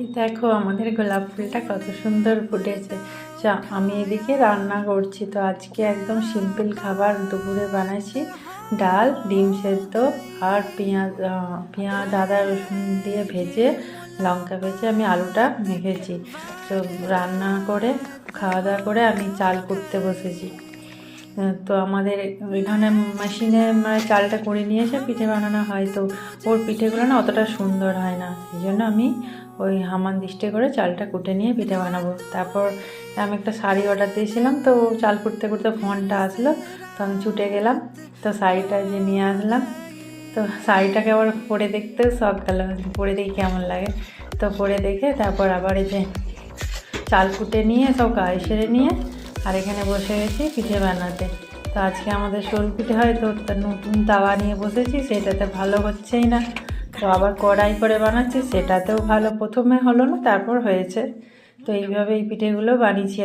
এই দেখো আমাদের গোলাপ ফুলটা কত সুন্দর ফুটেছে। আমি এদিকে রান্না করছি। তো আজকে একদম সিম্পল খাবার দুপুরে বানাইছি, ডাল, ডিম সেদ্ধ আর পেঁয়াজ আদা রসুন দিয়ে ভেজে, লঙ্কা ভেজে আমি আলুটা মেখেছি। তো রান্না করে খাওয়া দাওয়া করে আমি চাল কুটতে বসেছি। তো আমাদের এখানে মেশিনে চালটা করে নিয়ে এসে পিঠে বানানো হয়। তো ওর পিঠেগুলো না অতটা সুন্দর হয় না, এই জন্য আমি ওই হামান দিস্টে করে চালটা কুটে নিয়ে পিঠে বানাবো। তারপর আমি একটা শাড়ি অর্ডার দিয়েছিলাম, তো চাল কুটতে কুটতে ফোনটা আসলো, তো আমি ছুটে গেলাম। তো শাড়িটা যে নিয়ে আসলাম, তো শাড়িটাকে আবার পরে দেখতেও শখ গেল, পরে দেখি কেমন লাগে। তো পরে দেখে তারপর আবার এই যে চাল কুটে নিয়ে সব কাজ সেরে নিয়ে আর এখানে বসে গেছি পিঠে বানাতে। তো আজকে আমাদের শোল পিঠে হয়, তো নতুন তাওয়া নিয়ে বসেছি, সেটাতে ভালো হচ্ছেই না। তো আবার কড়াই করে বানাচ্ছি, সেটাতেও ভালো প্রথমে হলো না, তারপর হয়েছে। তো এইভাবে এই পিঠেগুলো বানিয়েছি।